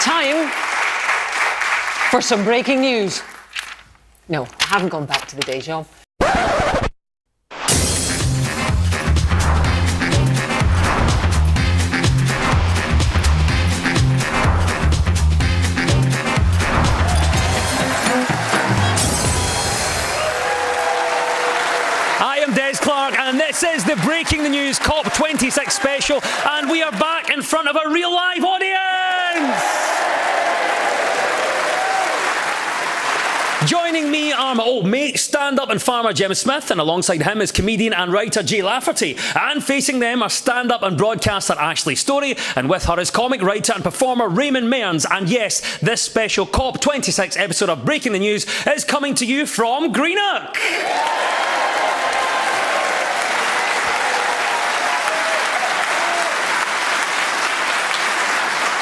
Time for some breaking news. No, I haven't gone back to the day job. And this is the Breaking the News COP26 special, and we are back in front of a real live audience! Joining me are my old mate, stand-up and farmer Jim Smith, and alongside him is comedian and writer Jay Lafferty. And facing them are stand-up and broadcaster Ashley Storey, and with her is comic writer and performer Raymond Mearns. And yes, this special COP26 episode of Breaking the News is coming to you from Greenock.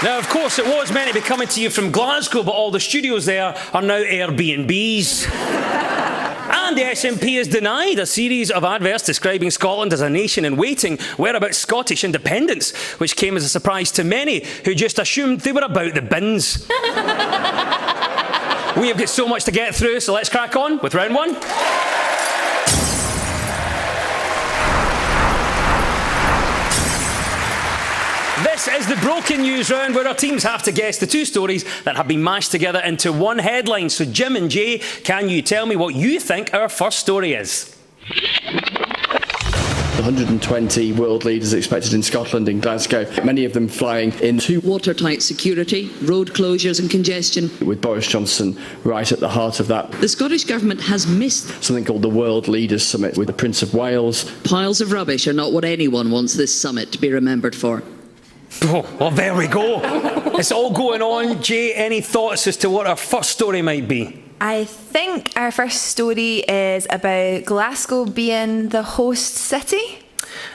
Now, of course, it was meant to be coming to you from Glasgow, but all the studios there are now Airbnbs. And the SNP has denied a series of adverts describing Scotland as a nation in waiting were about Scottish independence, which came as a surprise to many who just assumed they were about the bins. We have got so much to get through, so let's crack on with round one. This is the Broken News round, where our teams have to guess the two stories that have been mashed together into one headline. So Jim and Jay, can you tell me what you think our first story is? 120 world leaders expected in Scotland, in Glasgow, many of them flying into watertight security, road closures and congestion. With Boris Johnson right at the heart of that. The Scottish Government has missed something called the World Leaders Summit with the Prince of Wales. Piles of rubbish are not what anyone wants this summit to be remembered for. Oh, well, there we go. It's all going on. Jay, any thoughts as to what our first story might be? I think our first story is about Glasgow being the host city.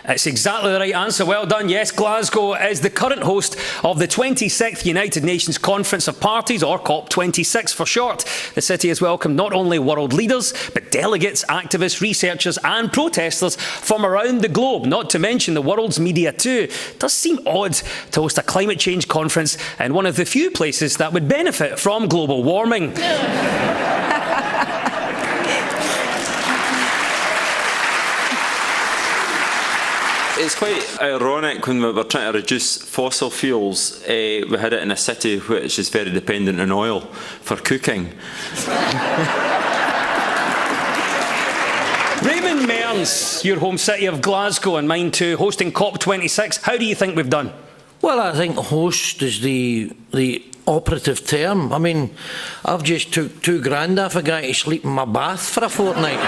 It's exactly the right answer. Well done. Yes, Glasgow is the current host of the 26th United Nations Conference of Parties, or COP26 for short. The city has welcomed not only world leaders, but delegates, activists, researchers and protesters from around the globe, not to mention the world's media too. It does seem odd to host a climate change conference in one of the few places that would benefit from global warming. It's quite ironic when we were trying to reduce fossil fuels, we had it in a city which is very dependent on oil for cooking. Raymond Mearns, your home city of Glasgow and mine too, hosting COP26. How do you think we've done? Well, I think host is the operative term. I mean, I've just took £2,000 off a guy to sleep in my bath for a fortnight.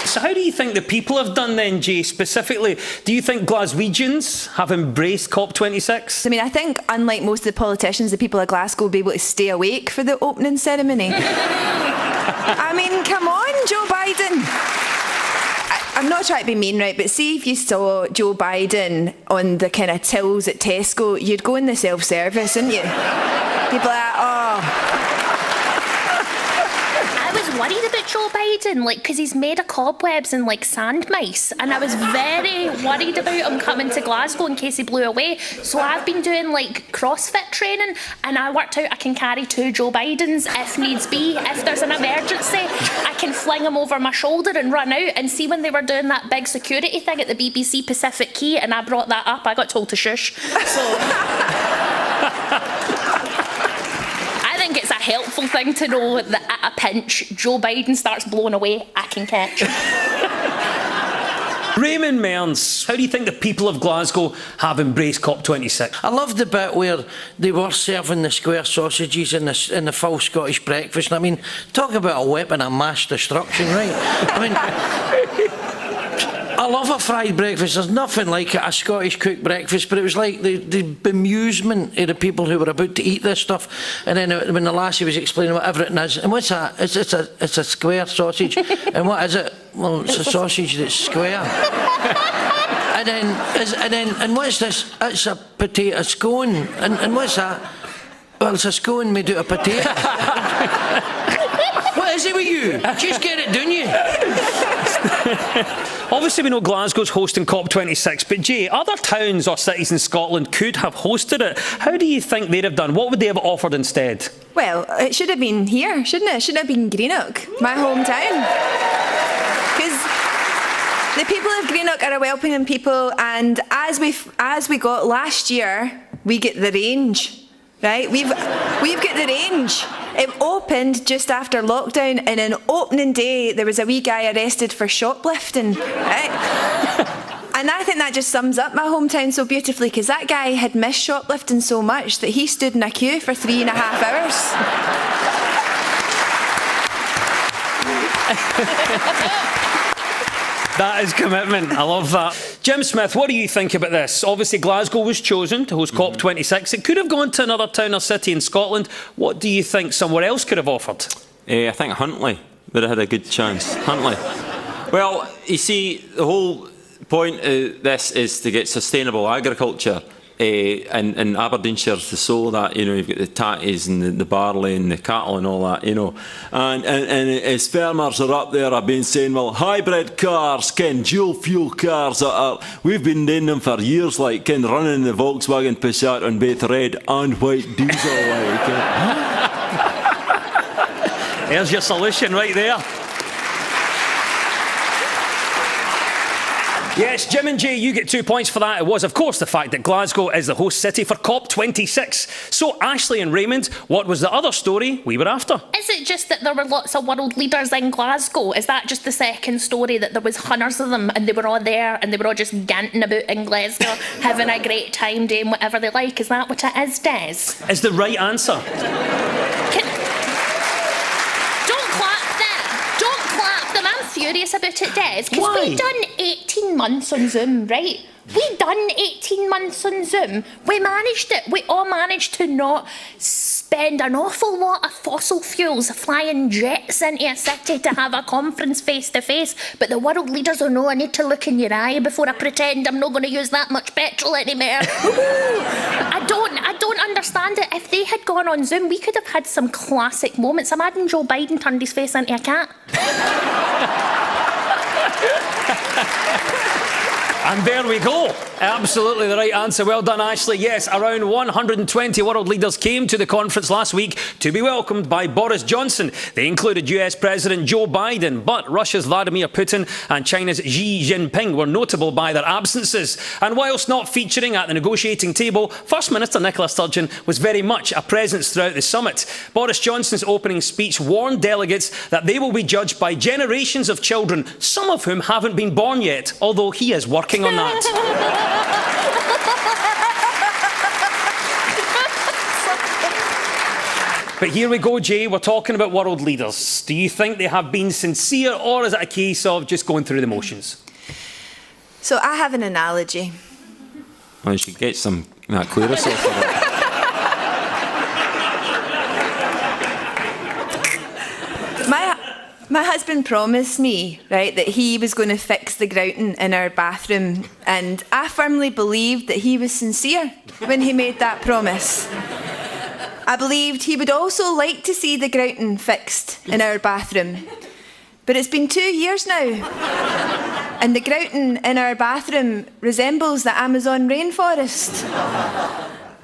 So how do you think the people have done then, Jay, specifically? Do you think Glaswegians have embraced COP26? I mean, I think, unlike most of the politicians, the people of Glasgow will be able to stay awake for the opening ceremony. I mean, come on, Joe Biden. I'm not trying to be mean, right, but see if you saw Joe Biden on the kind of tills at Tesco, you'd go in the self-service, wouldn't you? You'd be like, oh... worried about Joe Biden, because he's made of cobwebs and sand mice, and I was very worried about him coming to Glasgow in case he blew away. So I've been doing CrossFit training, and I worked out I can carry 2 Joe Bidens if needs be. If there's an emergency, I can fling him over my shoulder and run out. And see, when they were doing that big security thing at the BBC Pacific Quay, and I brought that up, I got told to shush. So I think it's a helpful thing to know that at a pinch, Joe Biden starts blowing away, I can catch. Raymond Mearns, how do you think the people of Glasgow have embraced COP26? I love the bit where they were serving the square sausages in the full Scottish breakfast. I mean, talk about a weapon of mass destruction, right? I mean, I love a fried breakfast. There's nothing like a Scottish cooked breakfast, but it was like the bemusement of the people who were about to eat this stuff. And then when the lassie was explaining what everything is, and what's that? It's a square sausage. And what is it? Well, it's a sausage that's square. and what's this? It's a potato scone. And what's that? Well, it's a scone made out of potato. What is it with you? Just get it, don't you? Obviously, we know Glasgow's hosting COP26, but Jay, other towns or cities in Scotland could have hosted it. How do you think they'd have done? What would they have offered instead? Well, it should have been here, shouldn't it? It should have been Greenock, my hometown. Because the people of Greenock are a welcoming people, and as we got last year, we get the range. Right, we've got the range. It opened just after lockdown, and on opening day there was a wee guy arrested for shoplifting. Right? And I think that just sums up my hometown so beautifully, because that guy had missed shoplifting so much that he stood in a queue for 3.5 hours. That is commitment. I love that. Jim Smith, what do you think about this? Obviously, Glasgow was chosen to host COP26. It could have gone to another town or city in Scotland. What do you think somewhere else could have offered? I think Huntly would have had a good chance. Huntly. Well, you see, the whole point of this is to get sustainable agriculture. And Aberdeenshire's the soul of that, you've got the tatties and the barley and the cattle and all that, And as farmers are up there, I've been saying, well, hybrid cars, dual fuel cars, we've been doing them for years, running the Volkswagen Passat on both red and white diesel, There's your solution right there. Yes, Jim and Jay, you get 2 points for that. It was, of course, the fact that Glasgow is the host city for COP26. So, Ashley and Raymond, what was the other story we were after? Is it just that there were lots of world leaders in Glasgow? Is that just the second story, that there was hundreds of them and they were all there and they were all just ganting about in Glasgow, having a great time doing whatever they like? Is that what it is, Des? Is the right answer. Furious about it, Des, because we done 18 months on Zoom, right? We done 18 months on Zoom. We managed it. We all managed to not spend an awful lot of fossil fuels flying jets into a city to have a conference face to face. But the world leaders will know I need to look in your eye before I pretend I'm not going to use that much petrol anymore. I don't understand it. If they had gone on Zoom, we could have had some classic moments. Imagine Joe Biden turned his face into a cat. And there we go. Absolutely the right answer. Well done, Ashley. Yes, around 120 world leaders came to the conference last week to be welcomed by Boris Johnson. They included US President Joe Biden, but Russia's Vladimir Putin and China's Xi Jinping were notable by their absences. And whilst not featuring at the negotiating table, First Minister Nicola Sturgeon was very much a presence throughout the summit. Boris Johnson's opening speech warned delegates that they will be judged by generations of children, some of whom haven't been born yet, although he is working on that. But here we go, Jay. We're talking about world leaders. Do you think they have been sincere, or is it a case of just going through the motions? So I have an analogy. Well, you should get some clearer stuff for it. My husband promised me, right, that he was going to fix the grouting in our bathroom, and I firmly believed that he was sincere when he made that promise. I believed he would also like to see the grouting fixed in our bathroom. But it's been 2 years now, and the grouting in our bathroom resembles the Amazon rainforest.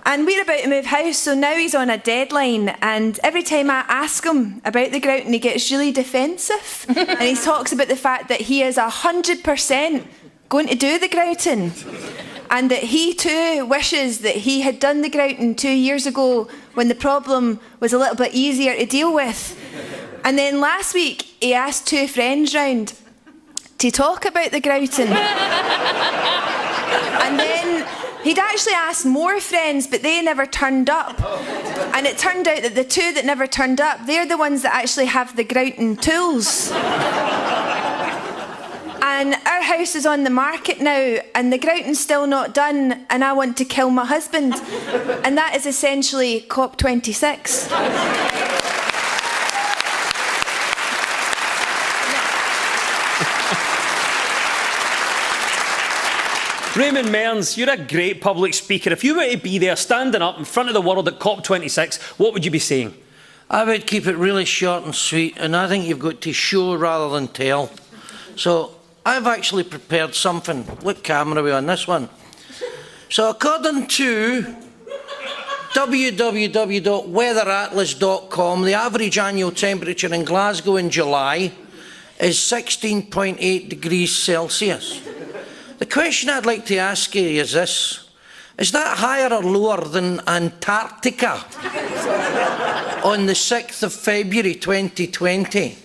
And we're about to move house, so now he's on a deadline, and every time I ask him about the grouting, he gets really defensive. And he talks about the fact that he is 100% going to do the grouting, and that he too wishes that he had done the grouting 2 years ago when the problem was a little bit easier to deal with. And then last week, he asked 2 friends round to talk about the grouting. And then he'd actually asked more friends, but they never turned up. And it turned out that the 2 that never turned up, they're the ones that actually have the grouting tools. And our house is on the market now, and the grouting's still not done, and I want to kill my husband. And that is essentially COP26. Raymond Mearns, you're a great public speaker. If you were to be there standing up in front of the world at COP26, what would you be saying? I would keep it really short and sweet, and I think you've got to show rather than tell. So I've actually prepared something. What camera are we on this one? So according to www.weatheratlas.com, the average annual temperature in Glasgow in July is 16.8 degrees Celsius. The question I'd like to ask you is this: is that higher or lower than Antarctica on the 6th of February 2020?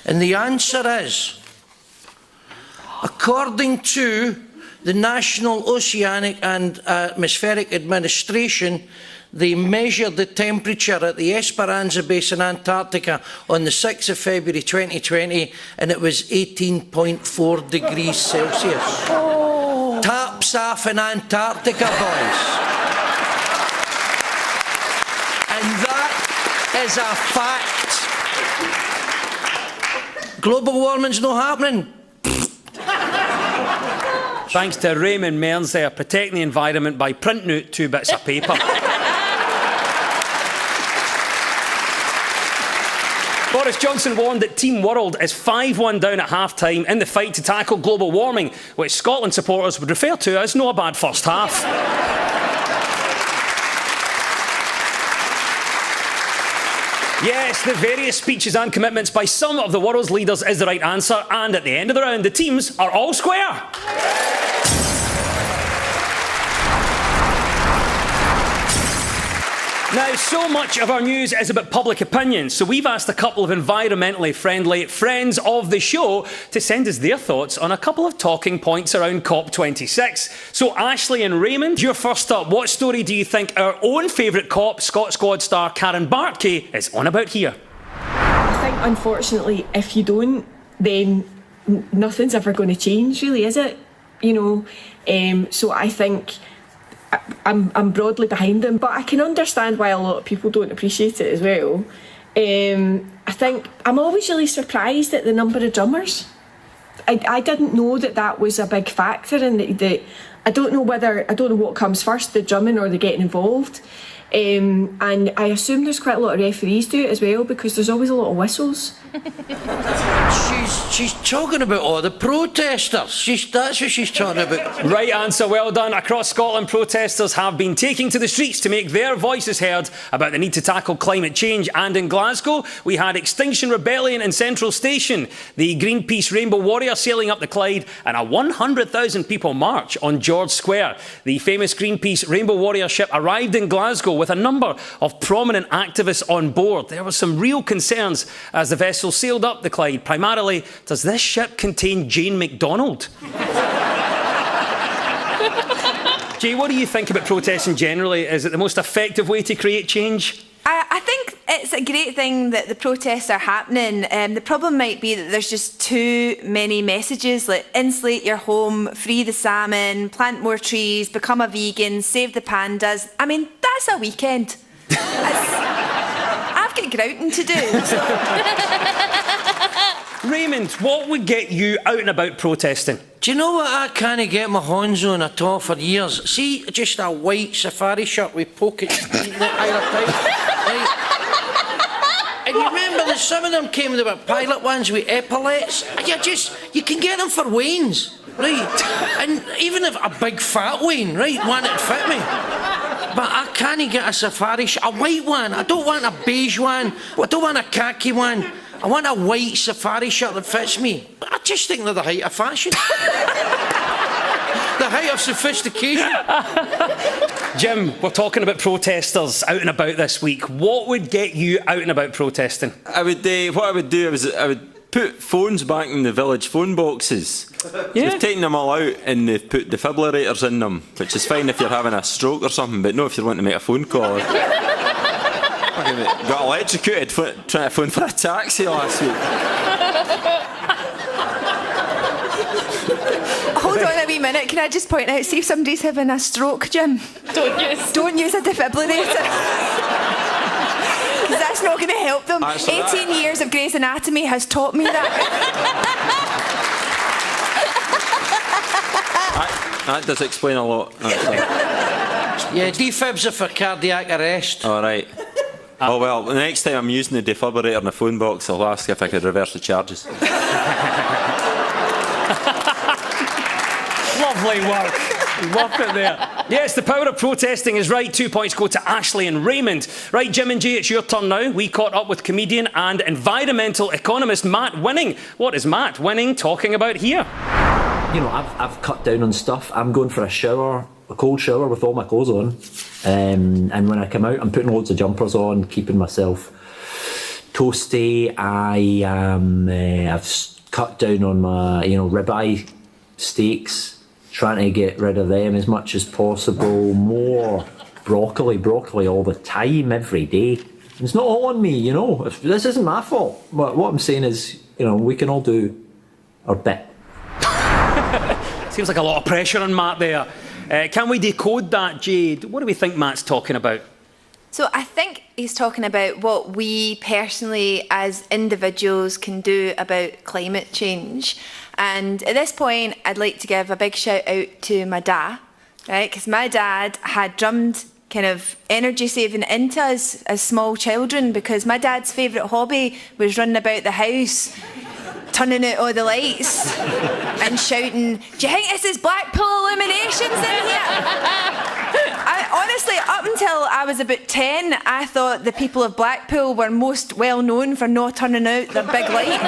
And the answer is, according to the National Oceanic and Atmospheric Administration, they measured the temperature at the Esperanza Base in Antarctica on the 6th of February 2020, and it was 18.4 degrees Celsius. Oh. Taps off in Antarctica, boys. And that is a fact. Global warming's not happening. Thanks to Raymond Mearns there, protecting the environment by printing out 2 bits of paper. Boris Johnson warned that Team World is 5-1 down at half-time in the fight to tackle global warming, which Scotland supporters would refer to as not a bad first half. Yes, the various speeches and commitments by some of the world's leaders is the right answer, and at the end of the round, the teams are all square. Now, so much of our news is about public opinion, so we've asked a couple of environmentally friendly friends of the show to send us their thoughts on a couple of talking points around COP26. So, Ashley and Raymond, you're first up. What story do you think our own favourite COP, Scott Squad star Karen Bartkey, is on about here? I think, unfortunately, if you don't, then nothing's ever going to change, really, is it? You know, so I think I'm broadly behind them, but I can understand why a lot of people don't appreciate it as well. I think I'm always really surprised at the number of drummers. I didn't know that was a big factor, and that I don't know what comes first, the drumming or the getting involved. And I assume there's quite a lot of referees do it as well, because there's always a lot of whistles. She's talking about all the protesters. That's what she's talking about. Right answer, well done. Across Scotland, protesters have been taking to the streets to make their voices heard about the need to tackle climate change. And in Glasgow, we had Extinction Rebellion in Central Station, the Greenpeace Rainbow Warrior sailing up the Clyde, and a 100,000 people march on George Square. The famous Greenpeace Rainbow Warrior ship arrived in Glasgow with a number of prominent activists on board. There were some real concerns as the vessel sailed up the Clyde. Primarily, does this ship contain Jane McDonald? Jay, what do you think about protesting generally? Is it the most effective way to create change? I think it's a great thing that the protests are happening. The problem might be that there's just too many messages, like insulate your home, free the salmon, plant more trees, become a vegan, save the pandas. I mean, that's a weekend. I've got grouting to do. So. Raymond, what would get you out and about protesting? Do you know what I can't get my hands on at all for years? See, just a white safari shirt with pockets either side. Right? And you remember that some of them came, they were pilot ones with epaulets. You can get them for Waynes, right? And even if a big fat Wayne, right, one that'd fit me. But I can't get a safari shirt, a white one. I don't want a beige one. I don't want a khaki one. I want a white safari shirt that fits me. I just think they're the height of fashion. The height of sophistication. Jim, we're talking about protesters out and about this week. What would get you out and about protesting? What I would do is I would put phones back in the village phone boxes. Yeah. They've taken them all out and they've put defibrillators in them, which is fine if you're having a stroke or something, but no if you're wanting to make a phone call. Got electrocuted trying to phone for a taxi last week. Hold on a wee minute, can I just point out, see if somebody's having a stroke, Jim. Don't use a defibrillator. Because that's not going to help them. 18 years of Grey's Anatomy has taught me that. That does explain a lot, actually. Yeah, defibs are for cardiac arrest. All right. Oh, well, the next time I'm using the defibrillator in the phone box, I'll ask if I could reverse the charges. Lovely work. Worth it there. Yes, the power of protesting is right. 2 points go to Ashley and Raymond. Right, Jim and Jay, it's your turn now. We caught up with comedian and environmental economist Matt Winning. What is Matt Winning talking about here? You know, I've cut down on stuff. I'm going for a cold shower with all my clothes on. And when I come out, I'm putting loads of jumpers on, keeping myself toasty. I've cut down on my, ribeye steaks, trying to get rid of them as much as possible. More broccoli all the time, every day. It's not all on me, This isn't my fault. But what I'm saying is, we can all do our bit. Seems like a lot of pressure on Matt there. Can we decode that, Jade? What do we think Matt's talking about? So I think he's talking about what we personally as individuals can do about climate change. And at this point, I'd like to give a big shout out to my dad, right? Because my dad had drummed kind of energy saving into us as small children, because my dad's favourite hobby was running about the house, turning out all the lights and shouting, "Do you think this is Blackpool Illuminations in here?" Honestly, up until I was about 10, I thought the people of Blackpool were most well known for not turning out their big light.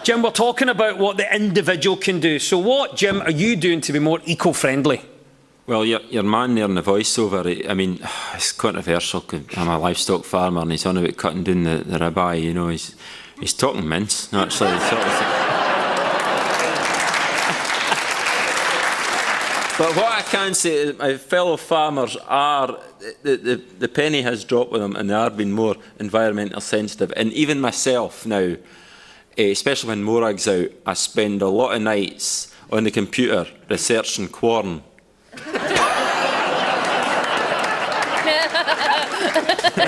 Jim, we're talking about what the individual can do. So what, Jim, are you doing to be more eco-friendly? Well, your man there in the voiceover, it's controversial. I'm a livestock farmer and he's on about cutting down the ribeye, He's talking mince, actually. But what I can say, my fellow farmers are, the penny has dropped with them and they are being more environmental sensitive. And even myself now, especially when Morag's out, I spend a lot of nights on the computer researching corn.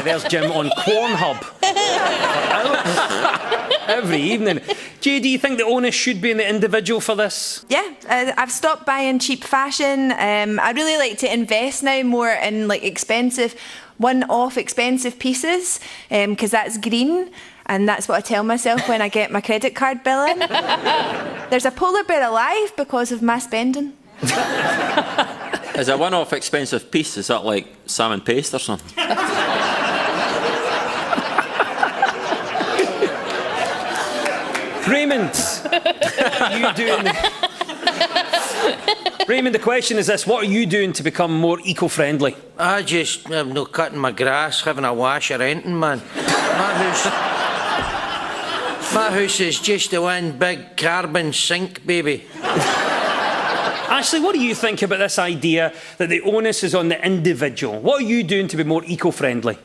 There's Jim on Corn Hub. Every evening. Jay, do you think the onus should be on the individual for this? Yeah, I've stopped buying cheap fashion. I really like to invest now more in expensive, one-off expensive pieces, because that's green. And that's what I tell myself when I get my credit card bill in. There's a polar bear alive because of my spending. As a one-off expensive piece, is that like salmon paste or something? Raymond, what are you doing? Raymond, the question is this: what are you doing to become more eco-friendly? I'm not cutting my grass, having a wash or anything, man. My house is just the one big carbon sink, baby. Ashley, what do you think about this idea that the onus is on the individual? What are you doing to be more eco-friendly?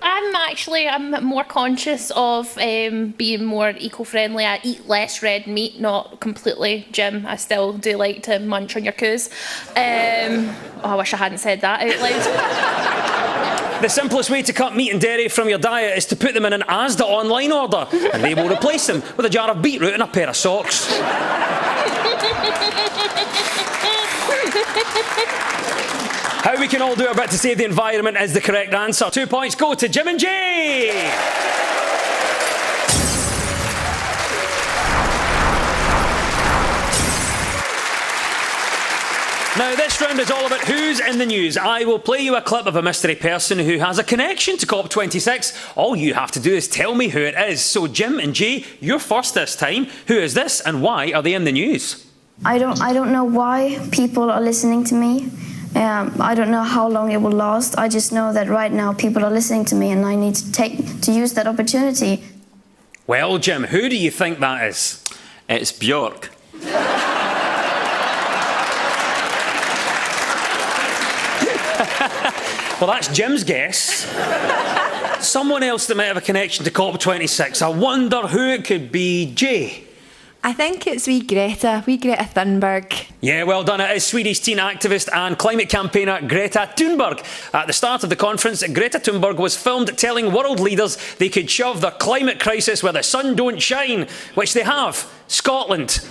I'm more conscious of being more eco-friendly. I eat less red meat, not completely, Jim. I still do like to munch on your coos. I wish I hadn't said that out loud. The simplest way to cut meat and dairy from your diet is to put them in an Asda online order, and they will replace them with a jar of beetroot and a pair of socks. How we can all do our bit to save the environment is the correct answer. 2 points go to Jim and Jay. Now, this round is all about who's in the news. I will play you a clip of a mystery person who has a connection to COP26. All you have to do is tell me who it is. So, Jim and Jay, you're first this time. Who is this and why are they in the news? I don't know why people are listening to me. I don't know how long it will last. I just know that right now people are listening to me and I need to use that opportunity. Well, Jim, who do you think that is? It's Bjork. Well, that's Jim's guess. Someone else that might have a connection to COP26. I wonder who it could be. Jay? I think it's wee Greta Thunberg. Yeah, well done. It is Swedish teen activist and climate campaigner Greta Thunberg. At the start of the conference, Greta Thunberg was filmed telling world leaders they could shove their climate crisis where the sun don't shine, which they have, Scotland.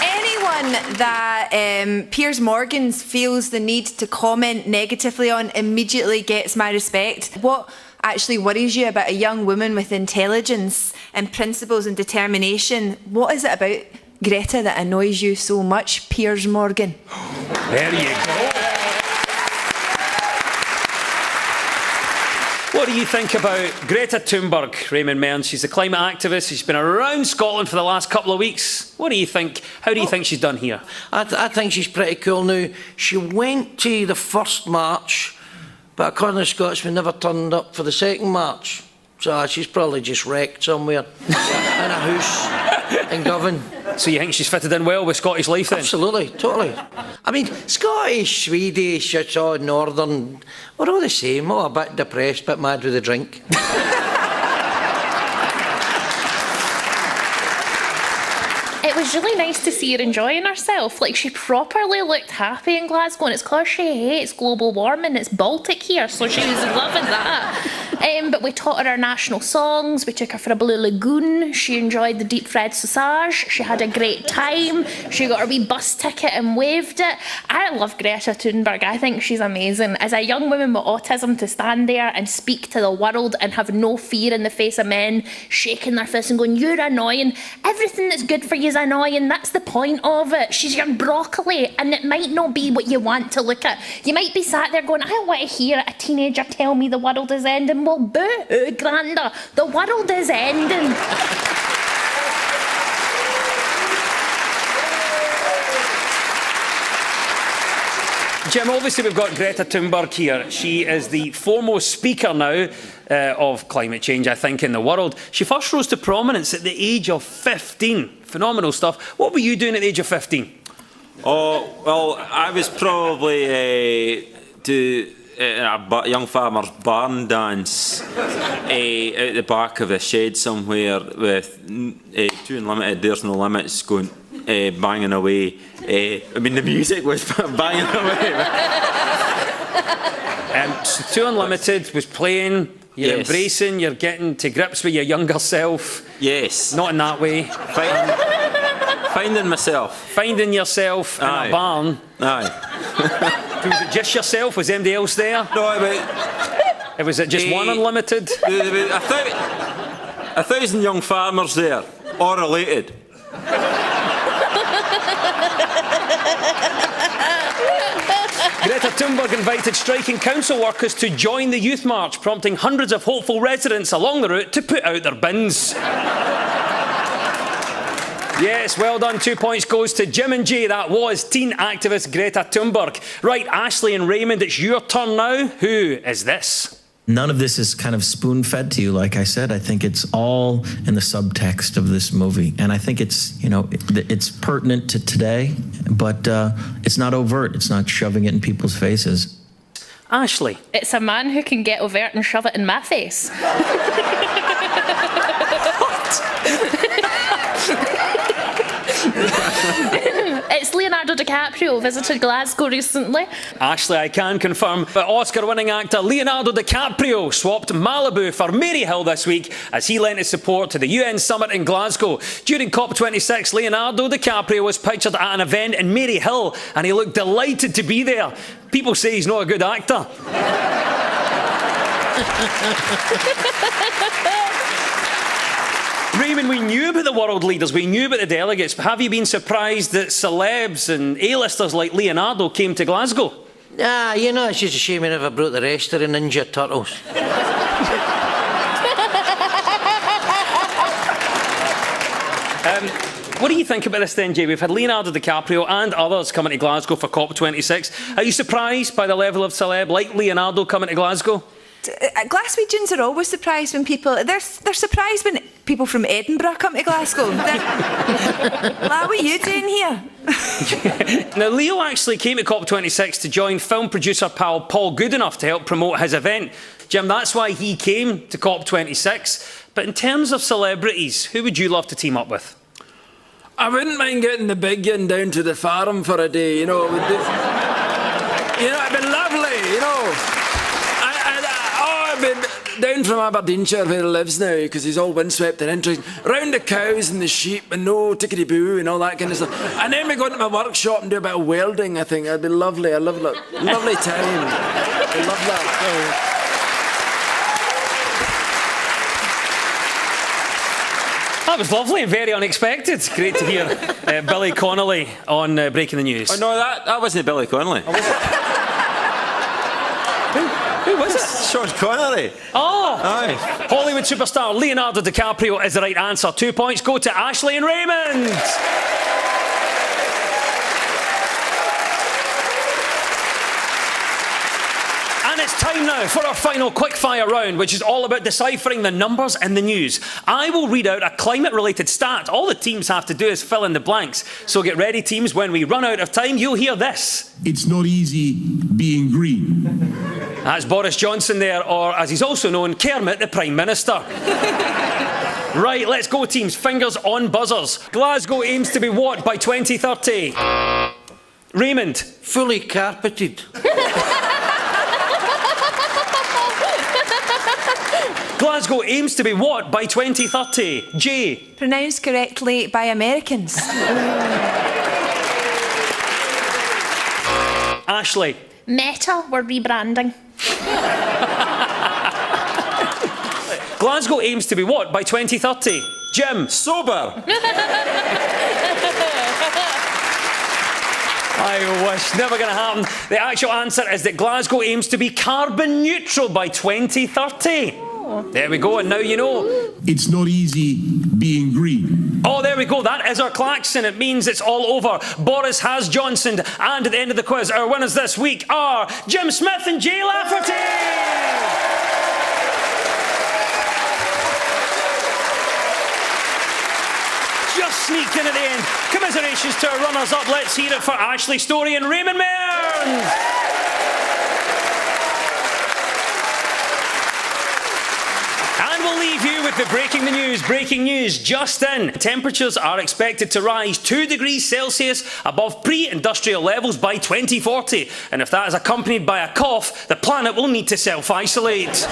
Anyone that that Piers Morgan feels the need to comment negatively on immediately gets my respect. What actually worries you about a young woman with intelligence and principles and determination? What is it about Greta that annoys you so much, Piers Morgan? There you go. What do you think about Greta Thunberg, Raymond Mearns? She's a climate activist. She's been around Scotland for the last couple of weeks. What do you think? How do you think she's done here? I think she's pretty cool now. She went to the first march, but according to Scotsman, never turned up for the second march. So she's probably just wrecked somewhere in a house in Govan. So you think she's fitted in well with Scottish life then? Absolutely, totally. I mean, Scottish, Swedish, it's all northern, we're all the same, all a bit depressed, a bit mad with a drink. It was really nice to see her enjoying herself. Like, she properly looked happy in Glasgow, and it's because she hates global warming. It's Baltic here, so she was loving that. But we taught her our national songs. We took her for a Blue Lagoon. She enjoyed the deep fried sausage. She had a great time. She got her wee bus ticket and waved it. I love Greta Thunberg. I think she's amazing. As a young woman with autism, to stand there and speak to the world and have no fear in the face of men shaking their fists and going, "You're annoying. Everything that's good for you is annoying. That's the point of it. She's your broccoli, and it might not be what you want to look at. You might be sat there going, I want to hear a teenager tell me the world is ending. Well, boo-hoo, Granda. The world is ending." Jim, obviously we've got Greta Thunberg here. She is the foremost speaker now of climate change, I think, in the world. She first rose to prominence at the age of 15. Phenomenal stuff. What were you doing at the age of 15? Oh, well, I was probably a young farmer's barn dance out the back of a shed somewhere with 2 Unlimited, There's No Limits going banging away. I mean, the music was banging away. So 2 Unlimited was playing. You're embracing, you're getting to grips with your younger self. Yes. Not in that way. Finding myself. Finding yourself in a barn. Aye. Was it just yourself? Was anybody else there? No, was it just one Unlimited? There was 1,000 young farmers there, all related. Greta Thunberg invited striking council workers to join the youth march, prompting hundreds of hopeful residents along the route to put out their bins. Yes, well done. 2 points goes to Jim and Jay. That was teen activist Greta Thunberg. Right, Ashley and Raymond, it's your turn now. Who is this? None of this is kind of spoon-fed to you, like I said. I think it's all in the subtext of this movie. And I think it's, you know, it's pertinent to today, but it's not overt. It's not shoving it in people's faces. Ashley. It's a man who can get overt and shove it in my face. It's Leonardo DiCaprio visited Glasgow recently. Ashley, I can confirm that Oscar-winning actor Leonardo DiCaprio swapped Malibu for Maryhill this week as he lent his support to the UN summit in Glasgow. During COP26, Leonardo DiCaprio was pictured at an event in Maryhill and he looked delighted to be there. People say he's not a good actor. Raymond, we knew about the world leaders, we knew about the delegates, but have you been surprised that celebs and A-listers like Leonardo came to Glasgow? Nah, you know, it's just a shame we never brought the rest of the Ninja Turtles. What do you think about this then, Jay? We've had Leonardo DiCaprio and others coming to Glasgow for COP26. Are you surprised by the level of celeb like Leonardo coming to Glasgow? Glaswegians are always surprised when people... They're surprised when people from Edinburgh come to Glasgow. What are you doing here? Now, Leo actually came to COP26 to join film producer pal Paul Goodenough to help promote his event. Jim, that's why he came to COP26. But in terms of celebrities, who would you love to team up with? I wouldn't mind getting the big yin down to the farm for a day, you know. It'd be lovely, you know. down from Aberdeenshire where he lives now, because he's all windswept and interesting. Round the cows and the sheep and no tickety-boo and all that kind of stuff. And then we go into my workshop and do a bit of welding, I think. That'd be lovely. I love that. Lovely time. I love that. That was lovely and very unexpected. Great to hear Billy Connolly on Breaking the News. Oh, no, that wasn't Billy Connolly. Who was it? Sean Connery. Oh! Aye. Hollywood superstar Leonardo DiCaprio is the right answer. 2 points go to Ashley and Raymond. And it's time now for our final quickfire round, which is all about deciphering the numbers in the news. I will read out a climate-related stat. All the teams have to do is fill in the blanks. So get ready, teams. When we run out of time, you'll hear this. It's not easy being green. That's Boris Johnson there, or as he's also known, Kermit the Prime Minister. Right, let's go, teams. Fingers on buzzers. Glasgow aims to be what by 2030? Raymond. Fully carpeted. Glasgow aims to be what by 2030? Jay. Pronounced correctly by Americans. Ashley. Meta, we're rebranding. Glasgow aims to be what by 2030? Jim. Sober. I wish. Never going to happen. The actual answer is that Glasgow aims to be carbon neutral by 2030. There we go, and now you know. It's not easy being green. Oh, there we go. That is our klaxon. It means it's all over. Boris has Johnsoned. And at the end of the quiz, our winners this week are Jim Smith and Jay Lafferty. Just sneaked in at the end. Commiserations to our runners-up. Let's hear it for Ashley Storey and Raymond Mearns. And we'll leave you with the breaking the news. Breaking news just in. Temperatures are expected to rise 2 degrees Celsius above pre-industrial levels by 2040. And if that is accompanied by a cough, the planet will need to self-isolate.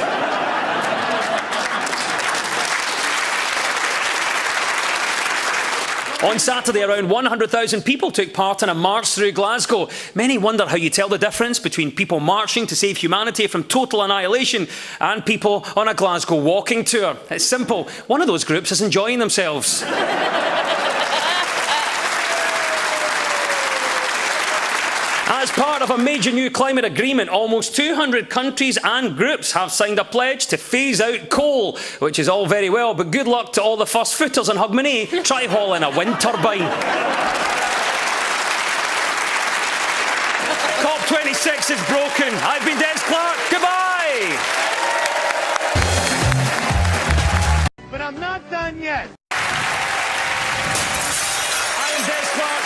On Saturday, around 100,000 people took part in a march through Glasgow. Many wonder how you tell the difference between people marching to save humanity from total annihilation and people on a Glasgow walking tour. It's simple. One of those groups is enjoying themselves. As part of a major new climate agreement, almost 200 countries and groups have signed a pledge to phase out coal, which is all very well, but good luck to all the first footers in Hogmanay. Try hauling a wind turbine. COP26 is broken. I've been Des Clark. Goodbye. But I'm not done yet.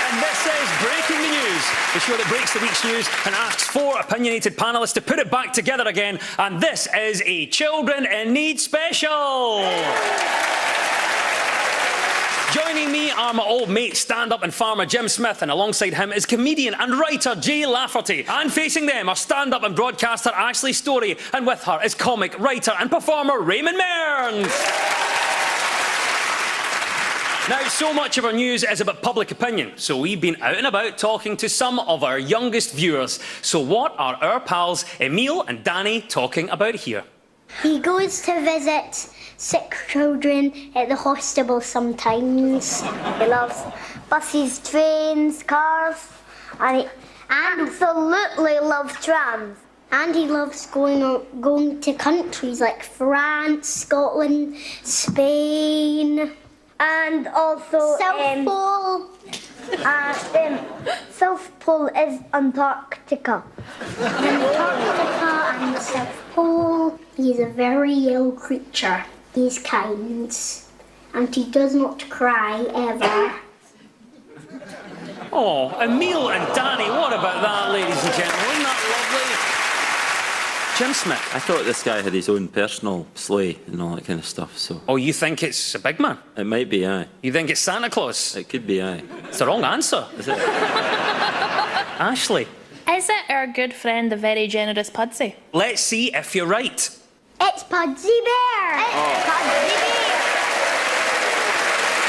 And this is Breaking the News, the show that breaks the week's news and asks 4 opinionated panellists to put it back together again. And this is a Children in Need special. Joining me are my old mate, stand-up and farmer Jim Smith, and alongside him is comedian and writer Jay Lafferty. And facing them are stand-up and broadcaster Ashley Storey, and with her is comic, writer and performer Raymond Mearns. Now, so much of our news is about public opinion, so we've been out and about talking to some of our youngest viewers. So what are our pals Emile and Danny talking about here? He goes to visit sick children at the hospital sometimes. He loves buses, trains, cars, and he absolutely loves trams. And he loves going to countries like France, Scotland, Spain. And also South Pole. South Pole is Antarctica. Antarctica and the South Pole. He's a very ill creature. He's kind. And he does not cry ever. Oh, Emile and Danny, what about that, ladies and gentlemen? Isn't that lovely? Jim Smith. I thought this guy had his own personal sleigh and all that kind of stuff. So. Oh, you think it's a big man? It might be, aye. You think it's Santa Claus? It could be, aye. It's the wrong answer. Is it? Is Ashley. it our good friend, the very generous Pudsey? Let's see if you're right. It's Pudsey Bear. It's Pudsey Bear.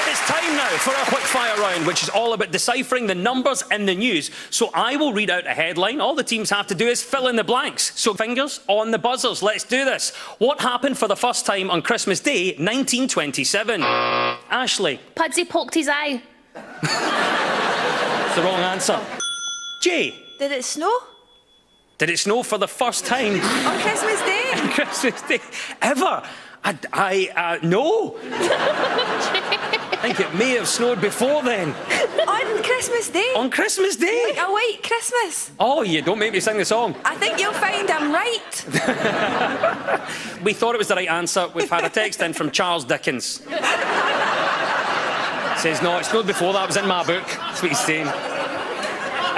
It's time now for our quickfire round, which is all about deciphering the numbers in the news. So I will read out a headline. All the teams have to do is fill in the blanks. So fingers on the buzzers. Let's do this. What happened for the first time on Christmas Day, 1927? Ashley. Pudsey poked his eye. It's the wrong answer. Jay. Did it snow? Did it snow for the first time? On Christmas Day? On Christmas Day. Ever? No. I think it may have snowed before then. On Christmas Day? On Christmas Day? Like a white Christmas? Oh, you don't make me sing the song. I think you'll find I'm right. We thought it was the right answer. We've had a text in from Charles Dickens. Says, no, it snowed before that. It was in my book. That's what he's saying.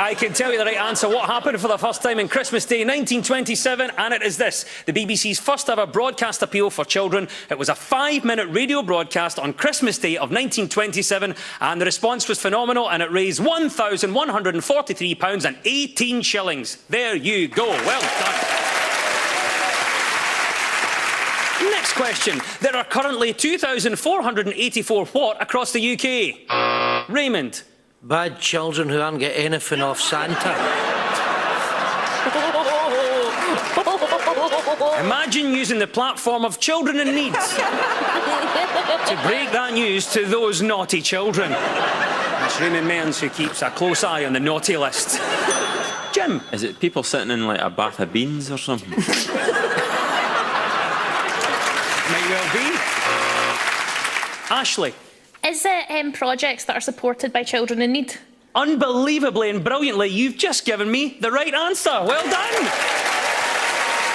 I can tell you the right answer. What happened for the first time on Christmas Day 1927, and it is this. The BBC's first ever broadcast appeal for children. It was a 5-minute radio broadcast on Christmas Day of 1927, and the response was phenomenal, and it raised £1,143.18. There you go. Well done. Next question. There are currently 2,484 what across the UK? Raymond. Bad children who aren't getting anything off Santa. Imagine using the platform of Children in Need to break that news to those naughty children. It's Raymond Mearns who keeps a close eye on the naughty list. Jim. Is it people sitting in like a bath of beans or something? Might well be. Ashley. Is it projects that are supported by children in need? Unbelievably and brilliantly, you've just given me the right answer. Well done.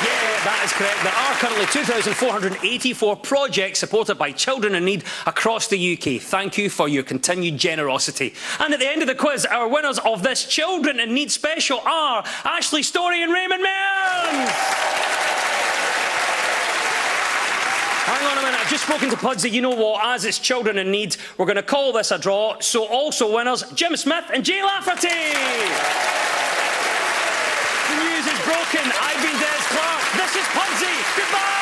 Yeah, that is correct. There are currently 2,484 projects supported by children in need across the UK. Thank you for your continued generosity. And at the end of the quiz, our winners of this Children in Need special are Ashley Storey and Raymond Mearns. Hang on a minute, I've just spoken to Pudsey. You know what, as it's Children in Need, we're going to call this a draw. So also winners, Jim Smith and Jay Lafferty. The news is broken. I've been Des Clark. This is Pudsey. Goodbye.